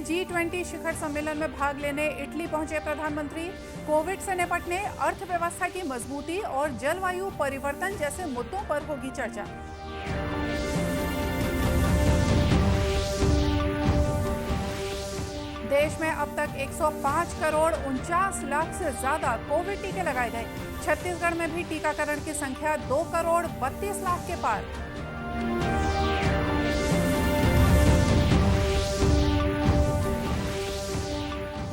G20 शिखर सम्मेलन में भाग लेने इटली पहुंचे प्रधानमंत्री। कोविड से निपटने, अर्थव्यवस्था की मजबूती और जलवायु परिवर्तन जैसे मुद्दों पर होगी चर्चा। देश में अब तक 105 करोड़ 49 लाख से ज्यादा कोविड टीके लगाए गए। छत्तीसगढ़ में भी टीकाकरण की संख्या 2 करोड़ 32 लाख के पार।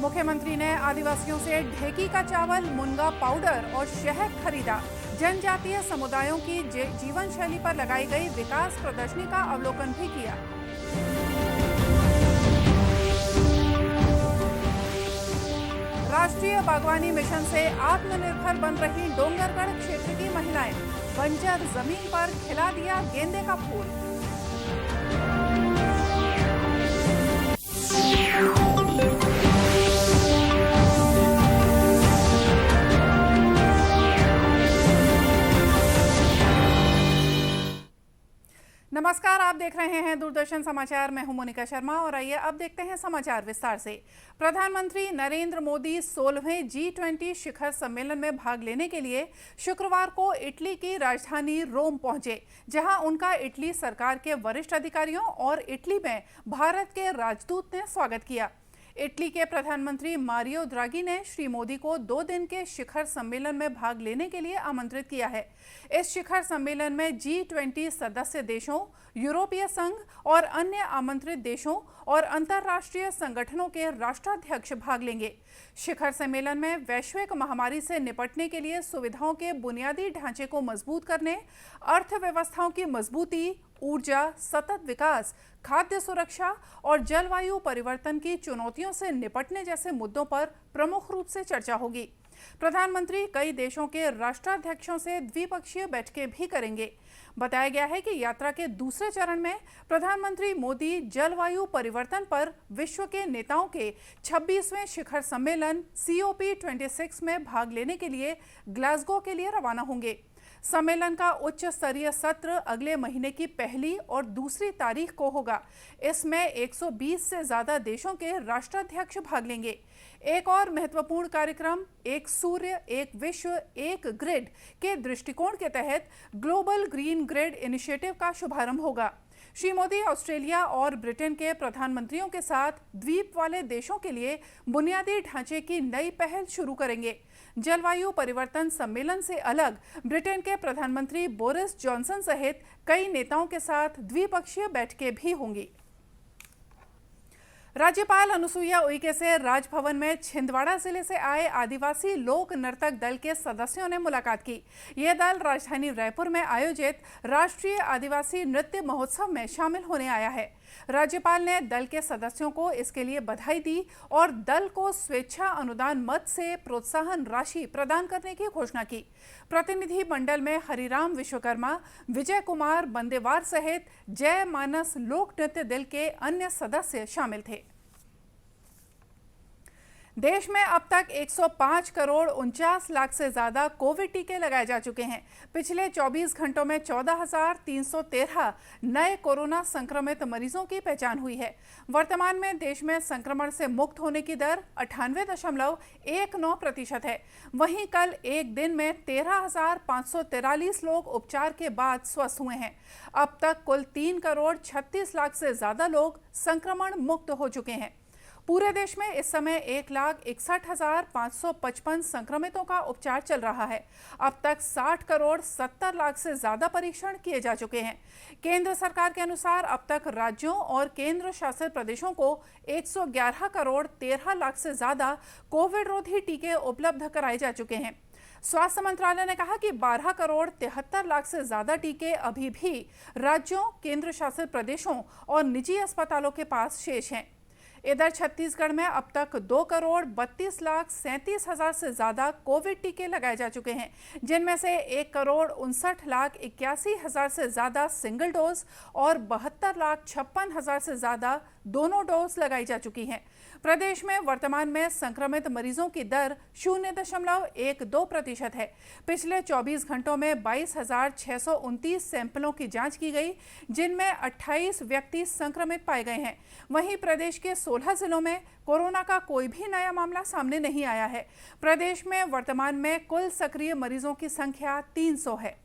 मुख्यमंत्री ने आदिवासियों से ढेकी का चावल, मुनगा पाउडर और शहद खरीदा। जनजातीय समुदायों की जीवन शैली पर लगाई गई विकास प्रदर्शनी का अवलोकन भी किया। राष्ट्रीय बागवानी मिशन से आत्मनिर्भर बन रही डोंगरगढ़ क्षेत्र की महिलाएं। बंजर जमीन पर खिला दिया गेंदे का फूल। नमस्कार, आप देख रहे हैं दूरदर्शन समाचार। मैं हूं मोनिका शर्मा और आइए अब देखते हैं समाचार विस्तार से। प्रधानमंत्री नरेंद्र मोदी 16वें G20 शिखर सम्मेलन में भाग लेने के लिए शुक्रवार को इटली की राजधानी रोम पहुंचे, जहां उनका इटली सरकार के वरिष्ठ अधिकारियों और इटली में भारत के राजदूत ने स्वागत किया। इटली के प्रधानमंत्री मारियो द्रागी ने श्री मोदी को 2 दिन के शिखर सम्मेलन में भाग लेने के लिए आमंत्रित किया है। इस शिखर सम्मेलन में G20 सदस्य देशों, यूरोपीय संघ और अन्य आमंत्रित देशों और अंतर्राष्ट्रीय संगठनों के राष्ट्राध्यक्ष भाग लेंगे। शिखर सम्मेलन में वैश्विक महामारी से निपटने के लिए सुविधाओं के बुनियादी ढांचे को मजबूत करने, अर्थव्यवस्थाओं की मजबूती, ऊर्जा, सतत विकास, खाद्य सुरक्षा और जलवायु परिवर्तन की चुनौतियों से निपटने जैसे मुद्दों पर प्रमुख रूप से चर्चा होगी। प्रधानमंत्री कई देशों के राष्ट्राध्यक्षों से द्विपक्षीय बैठकें भी करेंगे। बताया गया है कि यात्रा के दूसरे चरण में प्रधानमंत्री मोदी जलवायु परिवर्तन पर विश्व के नेताओं के 26वें शिखर सम्मेलन COP26 में भाग लेने के लिए ग्लासगो के लिए रवाना होंगे। सम्मेलन का उच्च स्तरीय सत्र अगले महीने की 1 और 2 तारीख को होगा। इसमें 120 से ज्यादा देशों के राष्ट्राध्यक्ष भाग लेंगे। एक और महत्वपूर्ण कार्यक्रम एक सूर्य, एक विश्व, एक ग्रिड के दृष्टिकोण के तहत ग्लोबल ग्रीन ग्रिड इनिशिएटिव का शुभारंभ होगा। श्री मोदी ऑस्ट्रेलिया और ब्रिटेन के प्रधानमंत्रियों के साथ द्वीप वाले देशों के लिए बुनियादी ढांचे की नई पहल शुरू करेंगे। जलवायु परिवर्तन सम्मेलन से अलग ब्रिटेन के प्रधानमंत्री बोरिस जॉनसन सहित कई नेताओं के साथ द्विपक्षीय बैठकें भी होंगी। राज्यपाल अनुसुईया उइके से राजभवन में छिंदवाड़ा जिले से आए आदिवासी लोक नर्तक दल के सदस्यों ने मुलाकात की। ये दल राजधानी रायपुर में आयोजित राष्ट्रीय आदिवासी नृत्य महोत्सव में शामिल होने आया है। राज्यपाल ने दल के सदस्यों को इसके लिए बधाई दी और दल को स्वेच्छा अनुदान मद से प्रोत्साहन राशि प्रदान करने की घोषणा की। प्रतिनिधि मंडल में हरिराम विश्वकर्मा, विजय कुमार बंदेवार सहित जय मानस लोक नृत्य दल के अन्य सदस्य शामिल थे। देश में अब तक 105 करोड़ 49 लाख से ज्यादा कोविड टीके लगाए जा चुके हैं। पिछले 24 घंटों में 14,313 नए कोरोना संक्रमित मरीजों की पहचान हुई है। वर्तमान में देश में संक्रमण से मुक्त होने की दर 98.19% है। वहीं कल एक दिन में 13,543 लोग उपचार के बाद स्वस्थ हुए हैं। अब तक कुल 3 करोड़ 36 लाख से ज्यादा लोग संक्रमण मुक्त हो चुके हैं। पूरे देश में इस समय 1,61,555 संक्रमितों का उपचार चल रहा है। अब तक 60 करोड़ 70 लाख से ज्यादा परीक्षण किए जा चुके हैं। केंद्र सरकार के अनुसार अब तक राज्यों और केंद्र शासित प्रदेशों को 111 करोड़ 13 लाख से ज्यादा कोविड रोधी टीके उपलब्ध कराए जा चुके हैं। स्वास्थ्य मंत्रालय ने कहा कि 12 करोड़ 73 लाख से ज्यादा टीके अभी भी राज्यों, केंद्र शासित प्रदेशों और निजी अस्पतालों के पास शेष हैं। इधर छत्तीसगढ़ में अब तक 2 करोड़ 32 लाख 37 हजार से ज्यादा कोविड टीके लगाए जा चुके हैं, जिनमें से 1 करोड़ 59 लाख 81 हजार से ज्यादा सिंगल डोज और 72 लाख 56 हजार से ज्यादा दोनों डोज लगाई जा चुकी हैं। प्रदेश में वर्तमान में संक्रमित मरीजों की दर 0.12% है। पिछले 24 घंटों में 22,629 सैंपलों की जांच की गई, जिनमें 28 व्यक्ति संक्रमित पाए गए हैं। वहीं प्रदेश के 16 जिलों में कोरोना का कोई भी नया मामला सामने नहीं आया है। प्रदेश में वर्तमान में कुल सक्रिय मरीजों की संख्या 300 है।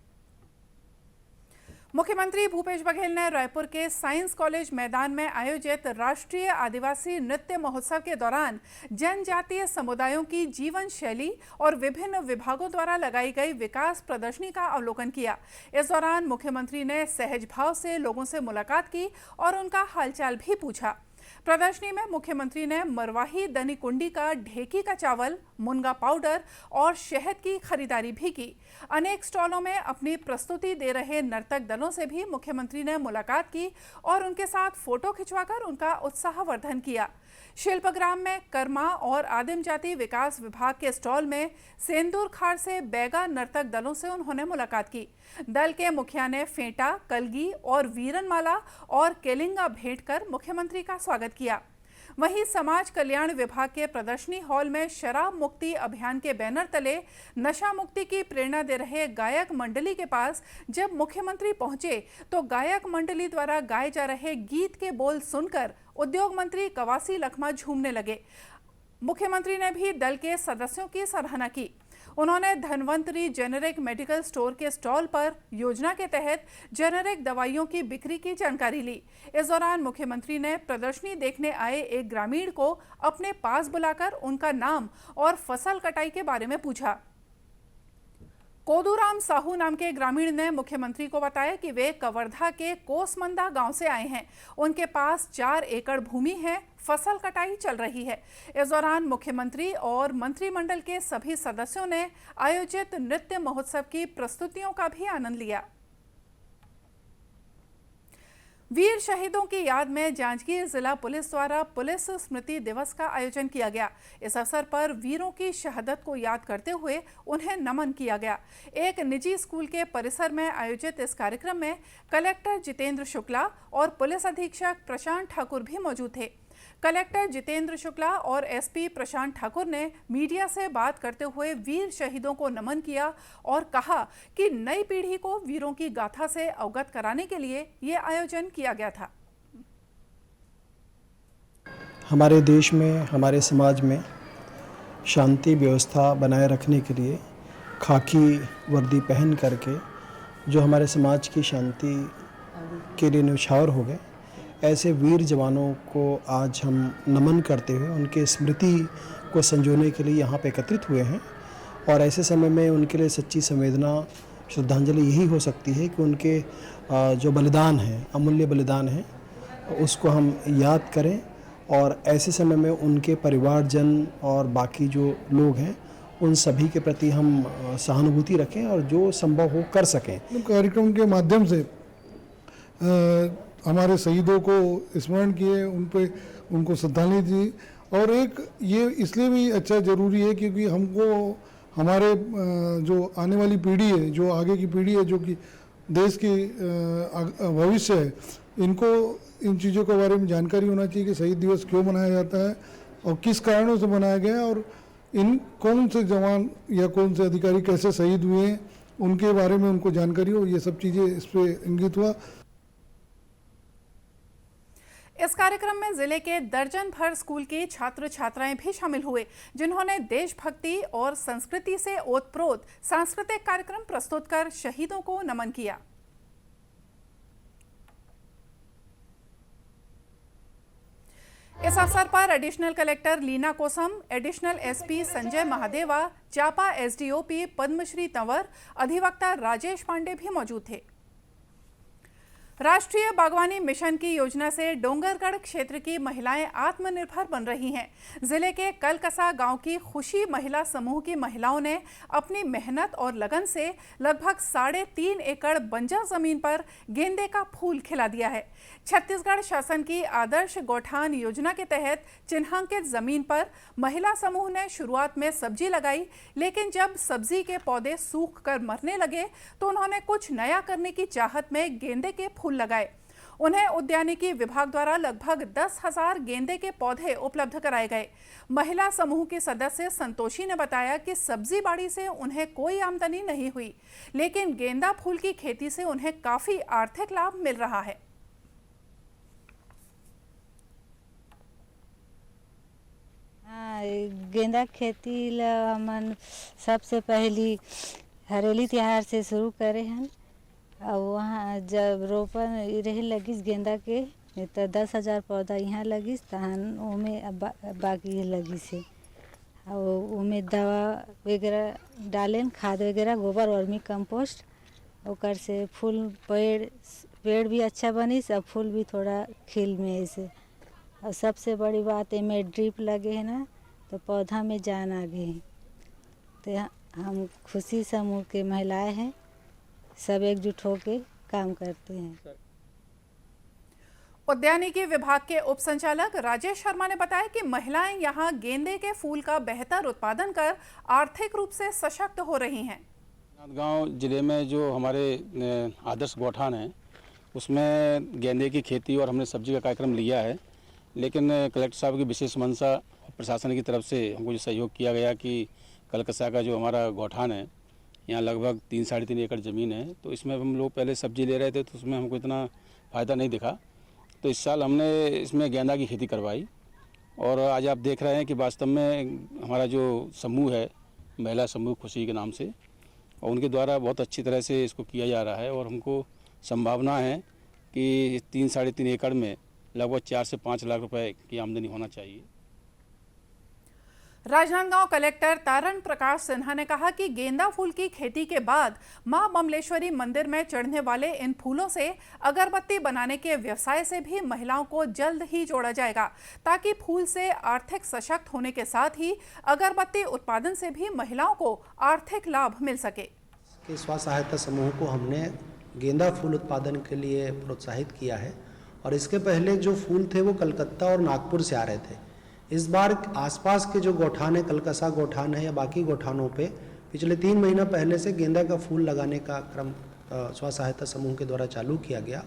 मुख्यमंत्री भूपेश बघेल ने रायपुर के साइंस कॉलेज मैदान में आयोजित राष्ट्रीय आदिवासी नृत्य महोत्सव के दौरान जनजातीय समुदायों की जीवन शैली और विभिन्न विभागों द्वारा लगाई गई विकास प्रदर्शनी का अवलोकन किया। इस दौरान मुख्यमंत्री ने सहज भाव से लोगों से मुलाकात की और उनका हालचाल भी पूछा। प्रदर्शनी में मुख्यमंत्री ने मरवाही दनी कुंडी का ढेकी का चावल, मुनगा पाउडर और शहद की खरीदारी भी की। अनेक स्टॉलों में अपनी प्रस्तुति दे रहे नर्तक दलों से भी मुख्यमंत्री ने मुलाकात की और उनके साथ फोटो खिंचवाकर उनका उत्साहवर्धन किया। शिल्पग्राम में कर्मा और आदिम जाति विकास विभाग के स्टॉल में सेंदूर खाड़ से बैगा नर्तक दलों से उन्होंने मुलाकात की। दल के मुखिया ने फेंटा, कलगी और वीरनमाला और केलिंगा भेंट कर मुख्यमंत्री का स्वागत किया। वहीं समाज कल्याण विभाग के प्रदर्शनी हॉल में शराब मुक्ति अभियान के बैनर तले नशा मुक्ति की प्रेरणा दे रहे गायक मंडली के पास जब मुख्यमंत्री पहुंचे तो गायक मंडली द्वारा गाए जा रहे गीत के बोल सुनकर उद्योग मंत्री कवासी लखमा झूमने लगे। मुख्यमंत्री ने भी दल के सदस्यों की सराहना की। उन्होंने धनवंतरी जेनेरिक मेडिकल स्टोर के स्टॉल पर योजना के तहत जेनेरिक दवाइयों की बिक्री की जानकारी ली। इस दौरान मुख्यमंत्री ने प्रदर्शनी देखने आए एक ग्रामीण को अपने पास बुलाकर उनका नाम और फसल कटाई के बारे में पूछा। कोदूराम साहू नाम के ग्रामीण ने मुख्यमंत्री को बताया कि वे कवर्धा के कोसमंदा गांव से आए हैं। उनके पास 4 एकड़ भूमि है, फसल कटाई चल रही है। इस दौरान मुख्यमंत्री और मंत्रिमंडल के सभी सदस्यों ने आयोजित नृत्य महोत्सव की प्रस्तुतियों का भी आनंद लिया। वीर शहीदों की याद में जांजगीर जिला पुलिस द्वारा पुलिस स्मृति दिवस का आयोजन किया गया। इस अवसर पर वीरों की शहादत को याद करते हुए उन्हें नमन किया गया। एक निजी स्कूल के परिसर में आयोजित इस कार्यक्रम में कलेक्टर जितेंद्र शुक्ला और पुलिस अधीक्षक प्रशांत ठाकुर भी मौजूद थे। कलेक्टर जितेंद्र शुक्ला और एसपी प्रशांत ठाकुर ने मीडिया से बात करते हुए वीर शहीदों को नमन किया और कहा कि नई पीढ़ी को वीरों की गाथा से अवगत कराने के लिए ये आयोजन किया गया था। हमारे देश में, हमारे समाज में शांति व्यवस्था बनाए रखने के लिए खाकी वर्दी पहन करके जो हमारे समाज की शांति के लिए न्यौछावर हो गए, ऐसे वीर जवानों को आज हम नमन करते हुए उनके स्मृति को संजोने के लिए यहाँ पे एकत्रित हुए हैं। और ऐसे समय में उनके लिए सच्ची संवेदना, श्रद्धांजलि यही हो सकती है कि उनके जो बलिदान है, अमूल्य बलिदान है, उसको हम याद करें और ऐसे समय में उनके परिवारजन और बाकी जो लोग हैं उन सभी के प्रति हम सहानुभूति रखें और जो संभव हो कर सकें। कार्यक्रम के माध्यम से हमारे शहीदों को स्मरण किए, उनको श्रद्धांजलि दी। और एक ये इसलिए भी अच्छा ज़रूरी है क्योंकि हमको हमारे जो आने वाली पीढ़ी है, जो आगे की पीढ़ी है, जो कि देश की भविष्य है, इनको इन चीज़ों के बारे में जानकारी होना चाहिए कि शहीद दिवस क्यों मनाया जाता है और किस कारणों से मनाया गया है और इन कौन से जवान या कौन से अधिकारी कैसे शहीद हुए हैं उनके बारे में उनको जानकारी हो। ये सब चीज़ें इस पर इंगित हुआ। इस कार्यक्रम में जिले के दर्जन भर स्कूल के छात्र छात्राएं भी शामिल हुए, जिन्होंने देशभक्ति और संस्कृति से ओतप्रोत सांस्कृतिक कार्यक्रम प्रस्तुत कर शहीदों को नमन किया। इस अवसर पर एडिशनल कलेक्टर लीना कोसम, एडिशनल एसपी संजय महादेवा, चापा एसडीओपी पद्मश्री तंवर, अधिवक्ता राजेश पांडे भी मौजूद थे। राष्ट्रीय बागवानी मिशन की योजना से डोंगरगढ़ क्षेत्र की महिलाएं आत्मनिर्भर बन रही हैं। जिले के कलकसा गांव की खुशी महिला समूह की महिलाओं ने अपनी मेहनत और लगन से लगभग 3.5 एकड़ बंजर जमीन पर गेंदे का फूल खिला दिया है। छत्तीसगढ़ शासन की आदर्श गौठान योजना के तहत चिन्हांकित जमीन पर महिला समूह ने शुरुआत में सब्जी लगाई, लेकिन जब सब्जी के पौधे सूख कर मरने लगे तो उन्होंने कुछ नया करने की चाहत में गेंदे के फूल लगाए। उन्हें उद्यानिकी विभाग द्वारा लगभग 10,000 गेंदे के पौधे उपलब्ध कराए गए। महिला समूह के सदस्य संतोषी ने बताया कि सब्जी बाड़ी से उन्हें कोई आमदनी नहीं हुई, लेकिन गेंदा फूल की खेती से उन्हें काफी आर्थिक लाभ मिल रहा है। हाँ, गेंदा खेती ला हमन सबसे पहली हरेली त्योहार से शुरू करे हन और वहाँ जब रोपन रहे लगिस गेंदा के तो 10,000 पौधा यहाँ लगिस तहन ओमे बाकी लगिस है और ओमे दवा वगैरह डालेन खाद वगैरह गोबर वर्मी कंपोस्ट ओकर से फूल पेड़ भी अच्छा बनिस और फूल भी थोड़ा खिल में ऐसे और सबसे बड़ी बात इनमें ड्रिप लगे है ना तो पौधा में जान आ गई है। तो हम खुशी समूह के महिलाएं हैं, सब एकजुट होके काम करते हैं। उद्यानिकी विभाग के उप संचालक राजेश शर्मा ने बताया कि महिलाएं यहां गेंदे के फूल का बेहतर उत्पादन कर आर्थिक रूप से सशक्त हो रही हैं। गांव जिले में जो हमारे आदर्श गौठान है उसमें गेंदे की खेती और हमने सब्जी का कार्यक्रम लिया है, लेकिन कलेक्टर साहब की विशेष मंशा प्रशासन की तरफ से हमको जो सहयोग किया गया कि कलकत्ता का जो हमारा गौठान है यहाँ लगभग 3-3.5 एकड़ ज़मीन है, तो इसमें हम लोग पहले सब्जी ले रहे थे तो उसमें हमको इतना फ़ायदा नहीं दिखा, तो इस साल हमने इसमें गेंदा की खेती करवाई और आज आप देख रहे हैं कि वास्तव में हमारा जो समूह है महिला समूह खुशी के नाम से और उनके द्वारा बहुत अच्छी तरह से इसको किया जा रहा है और हमको संभावना है कि 3-3.5 एकड़ में लगभग 4 से 5 लाख रुपए की आमदनी होना चाहिए। राजनांदगांव कलेक्टर तारण प्रकाश सिन्हा ने कहा कि गेंदा फूल की खेती के बाद मां बमलेश्वरी मंदिर में चढ़ने वाले इन फूलों से अगरबत्ती बनाने के व्यवसाय से भी महिलाओं को जल्द ही जोड़ा जाएगा ताकि फूल से आर्थिक सशक्त होने के साथ ही अगरबत्ती उत्पादन से भी महिलाओं को आर्थिक लाभ मिल सके। स्व सहायता समूह को हमने गेंदा फूल उत्पादन के लिए प्रोत्साहित किया है और इसके पहले जो फूल थे वो कलकत्ता और नागपुर से आ रहे थे। इस बार आसपास के जो गौठान है, कलकसा गौठान है या बाकी गौठानों पे पिछले 3 महीना पहले से गेंदा का फूल लगाने का क्रम स्व सहायता समूह के द्वारा चालू किया गया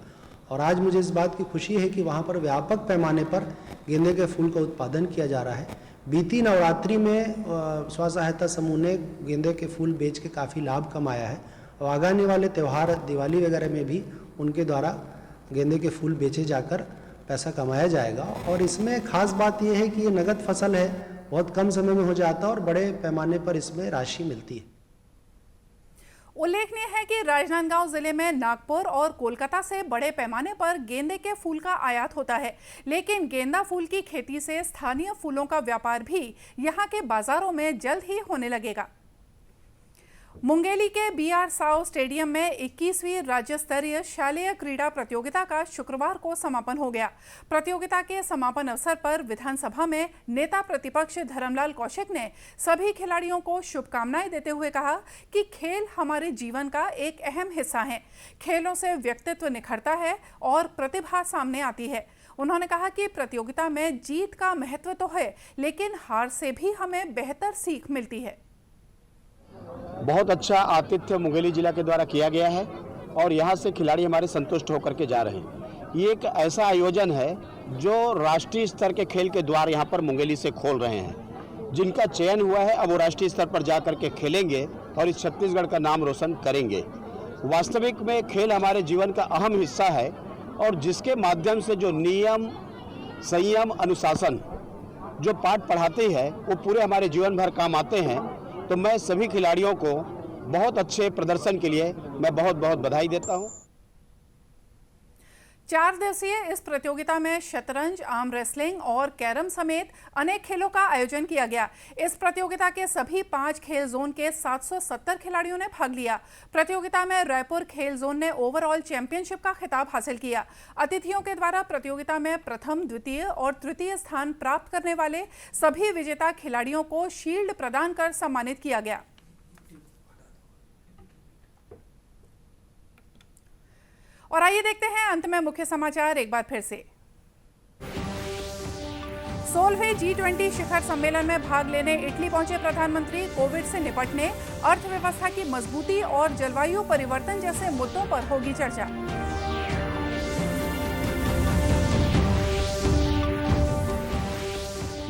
और आज मुझे इस बात की खुशी है कि वहाँ पर व्यापक पैमाने पर गेंदे के फूल का उत्पादन किया जा रहा है। बीती नवरात्रि में स्व सहायता समूह ने गेंदे के फूल बेच के काफ़ी लाभ कमाया है और आगामी वाले त्यौहार दिवाली वगैरह में भी उनके द्वारा गेंदे के फूल बेचे जाकर पैसा कमाया जाएगा। और इसमें खास बात यह है कि ये नगद फसल है, बहुत कम समय में हो जाता है और बड़े पैमाने पर इसमें राशि मिलती है। उल्लेखनीय है कि राजनांदगांव जिले में नागपुर और कोलकाता से बड़े पैमाने पर गेंदे के फूल का आयात होता है, लेकिन गेंदा फूल की खेती से स्थानीय फूलों का व्यापार भी यहां के बाजारों में जल्द ही होने लगेगा। मुंगेली के BR साव स्टेडियम में 21वीं राज्य स्तरीय शालेय क्रीड़ा प्रतियोगिता का शुक्रवार को समापन हो गया। प्रतियोगिता के समापन अवसर पर विधानसभा में नेता प्रतिपक्ष धर्मलाल कौशिक ने सभी खिलाड़ियों को शुभकामनाएं देते हुए कहा कि खेल हमारे जीवन का एक अहम हिस्सा है। खेलों से व्यक्तित्व निखरता है और प्रतिभा सामने आती है। उन्होंने कहा कि प्रतियोगिता में जीत का महत्व तो है, लेकिन हार से भी हमें बेहतर सीख मिलती है। बहुत अच्छा आतिथ्य मुंगेली जिला के द्वारा किया गया है और यहाँ से खिलाड़ी हमारे संतुष्ट होकर के जा रहे हैं। ये एक ऐसा आयोजन है जो राष्ट्रीय स्तर के खेल के द्वार यहाँ पर मुंगेली से खोल रहे हैं। जिनका चयन हुआ है अब वो राष्ट्रीय स्तर पर जा कर के खेलेंगे और इस छत्तीसगढ़ का नाम रोशन करेंगे। वास्तविक में खेल हमारे जीवन का अहम हिस्सा है और जिसके माध्यम से जो नियम, संयम, अनुशासन जो पाठ पढ़ाते हैं वो पूरे हमारे जीवन भर काम आते हैं। तो मैं सभी खिलाड़ियों को बहुत अच्छे प्रदर्शन के लिए मैं बहुत बहुत बधाई देता हूं। 4 दिवसीय इस प्रतियोगिता में शतरंज, आर्म रेसलिंग और कैरम समेत अनेक खेलों का आयोजन किया गया। इस प्रतियोगिता के सभी 5 खेल जोन के 770 खिलाड़ियों ने भाग लिया। प्रतियोगिता में रायपुर खेल जोन ने ओवरऑल चैंपियनशिप का खिताब हासिल किया। अतिथियों के द्वारा प्रतियोगिता में प्रथम, द्वितीय और तृतीय स्थान प्राप्त करने वाले सभी विजेता खिलाड़ियों को शील्ड प्रदान कर सम्मानित किया गया। और आइए देखते हैं अंत में मुख्य समाचार एक बार फिर से। 16वें G20 शिखर सम्मेलन में भाग लेने इटली पहुंचे प्रधानमंत्री कोविड से निपटने, अर्थव्यवस्था की मजबूती और जलवायु परिवर्तन जैसे मुद्दों पर होगी चर्चा।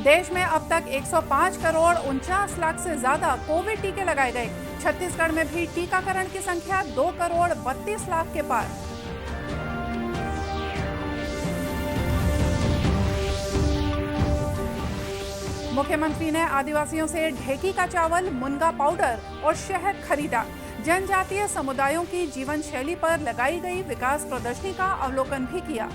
देश में अब तक 105 करोड़ 49 लाख से ज्यादा कोविड टीके लगाए गए। छत्तीसगढ़ में भी टीकाकरण की संख्या 2 करोड़ 32 लाख के पार। मुख्यमंत्री ने आदिवासियों से ढेकी का चावल, मुनगा पाउडर और शहद खरीदा। जनजातीय समुदायों की जीवन शैली पर लगाई गई विकास प्रदर्शनी का अवलोकन भी किया।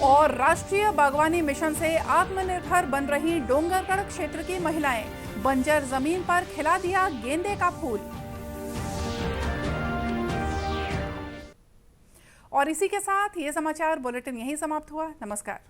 और राष्ट्रीय बागवानी मिशन से आत्मनिर्भर बन रही डोंगरगढ़ क्षेत्र की महिलाएं, बंजर जमीन पर खिला दिया गेंदे का फूल। और इसी के साथ ये समाचार बुलेटिन यहीं समाप्त हुआ। नमस्कार।